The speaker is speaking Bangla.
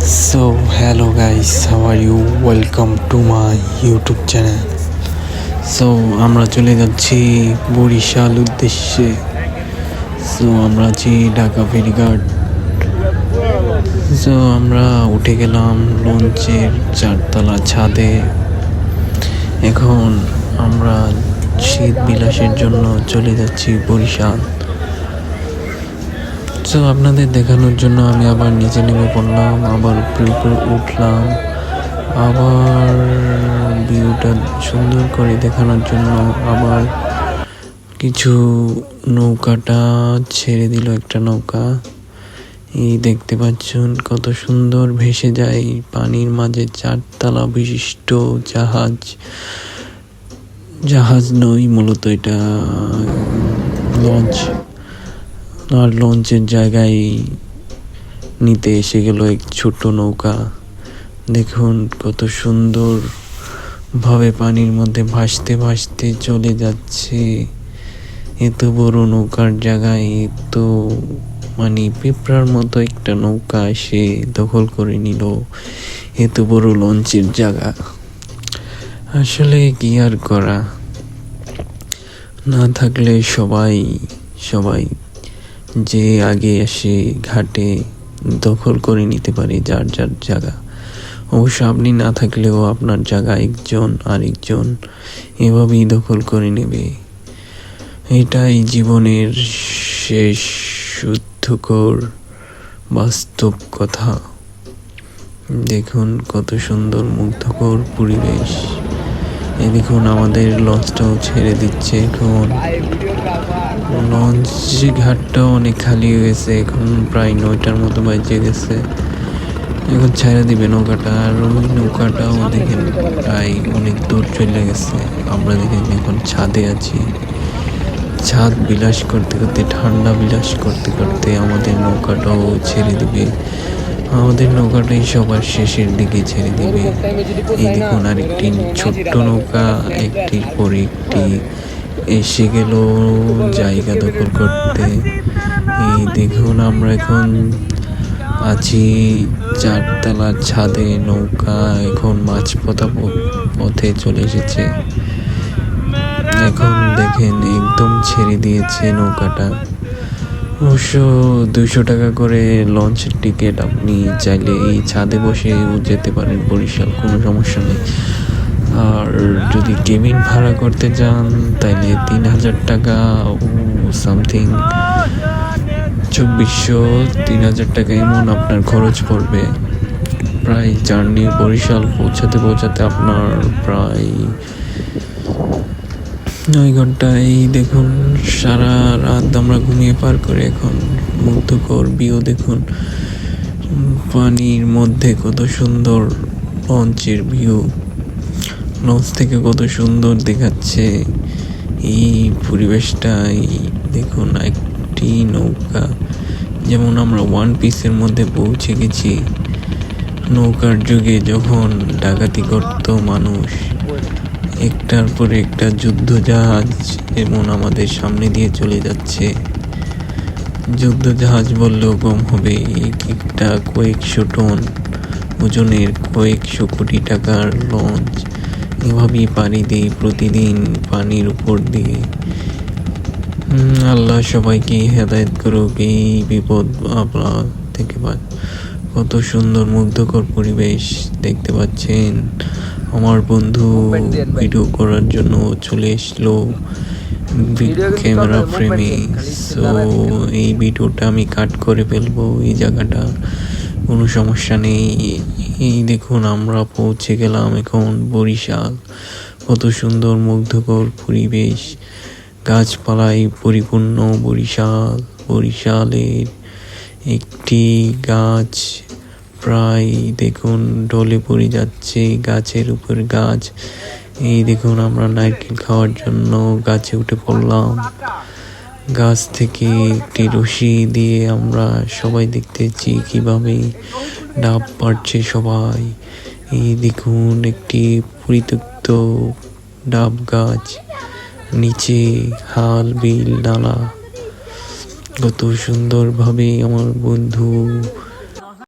So hello guys, how are you? Welcome to my YouTube channel. So আমরা চলে যাচ্ছি বরিশাল উদ্দেশ্যে। আমরা আছি ঢাকা ফেরিঘাট। আমরা উঠে গেলাম লঞ্চের 4তলা ছাদে। এখন আমরা শীত বিলাসের জন্য চলে যাচ্ছি বরিশাল। আপনাদের দেখানোর জন্য আমি আবার নিচে নেমে পড়লাম, আবার উপরে উঠলাম, আবার ভিউটা সুন্দর করে দেখানোর জন্য আবার কিছু নৌকাটা ছেড়ে দিল। একটা নৌকা এই দেখতে পাচ্ছেন কত সুন্দর ভেসে যায় পানির মাঝে। 4তলা বিশিষ্ট জাহাজ নয়, মূলত এটা লঞ্চ। আর লঞ্চের জায়গায় নিতে এসে গেল এক ছোট নৌকা। দেখুন কত সুন্দর ভাবে পানির মধ্যে ভাসতে ভাসতে চলে যাচ্ছে। এত বড় নৌকার জায়গায় এত পিঁপড়ার মতো একটা নৌকা এসে দখল করে নিল এত বড় লঞ্চের জায়গা। আসলে কি আর করা, না থাকলে সবাই যে আগে এসে ঘাটে দখল করে নিতে পারে যার জায়গা। অবশ্য আপনি না থাকলেও আপনার জায়গা আরেকজন এভাবেই দখল করে নেবে। এটাই জীবনের শেষ শুদ্ধকর বাস্তব কথা। দেখুন কত সুন্দর মুগ্ধকর পরিবেশ। এই দেখুন আমাদের লঞ্চটাও ছেড়ে দিচ্ছে। এখন লঞ্চ ঘাটটাও অনেক খালি হয়ে গেছে। এখন প্রায় 9টার মতো বাজে গেছে। এখন ছেড়ে দিবে নৌকাটা। আর ওই নৌকাটাও দেখেন প্রায় অনেক দূর চলে গেছে। আমরা দেখেন এখন ছাদে আছি। ছাদ বিলাস করতে করতে, ঠান্ডা বিলাস করতে করতে আমাদের নৌকাটাও ছেড়ে দিবে। আমাদের নৌকাটাই সবার শেষের দিকে ছেড়ে দিবে। এই দেখুন আরেকটি ছোট্ট নৌকা একটির পর একটি এসে গেল জায়গা দখল করতে। এই দেখুন আমরা এখন আছি 4তলার ছাদে। নৌকা এখন মাছ পথে চলে এসেছে। এখন দেখেন একদম ছেড়ে দিয়েছে নৌকাটা। অবশ্য 200 টাকা করে লঞ্চের টিকিট। আপনি চাইলে এই ছাদে বসে যেতে পারেন বরিশাল, কোনো সমস্যা নেই। আর যদি কেবিন ভাড়া করতে চান তাইলে 3000 টাকা সামথিং 2400-3000 টাকা এমন আপনার খরচ পড়বে। প্রায় জার্নি বরিশাল পৌঁছাতে আপনার প্রায় 9 ঘন্টা। এই দেখুন সারা রাত আমরা ঘুমিয়ে পার করে এখন মুগ্ধকর ভিউ দেখুন। পানির মধ্যে কত সুন্দর লঞ্চের ভিউ, লঞ্চ থেকে কত সুন্দর দেখাচ্ছে এই পরিবেশটাই। দেখুন একটি নৌকা, যেমন আমরা ওয়ান পিসের মধ্যে পৌঁছে গেছি। নৌকার যুগে যখন ডাকাতি করত মানুষ, একটার পর একটা যুদ্ধ জাহাজ এমন আমাদের সামনে দিয়ে চলে যাচ্ছে। যুদ্ধ জাহাজ বললেও কম হবে, একটা কয়েকশো টন ওজনের কয়েকশো কোটি টাকার লঞ্চ এভাবেই পাড়ি দেয় প্রতিদিন পানির উপর দিয়ে। আল্লাহ সবাইকে হেদায়েত করুক এই বিপদ আপদ থেকে। কত সুন্দর মুগ্ধকর পরিবেশ দেখতে পাচ্ছেন। আমার বন্ধু ভিডিও করার জন্য চলে এসলো ক্যামেরা ফ্রেমে। এই ভিডিওটা আমি কাট করে ফেলবো, এই জায়গাটা কোনো সমস্যা নেই। এই দেখুন আমরা পৌঁছে গেলাম এখন বরিশাল। কত সুন্দর মুগ্ধকর পরিবেশ, গাছপালায় পরিপূর্ণ বরিশালের একটি গাছ প্রায় দেখুন ডলে পড়ে যাচ্ছে, গাছের উপর গাছ। এই দেখুন আমরা নারকেল খাওয়ার জন্য গাছে উঠে পড়লাম। গাছ থেকে একটি রশি দিয়ে আমরা সবাই দেখতেছি কিভাবে ডাব পাড়ছে সবাই। এই দেখুন একটি পরিত্যক্ত ডাব গাছ, নিচে হাল বিল নালা। কত সুন্দরভাবে আমার বন্ধু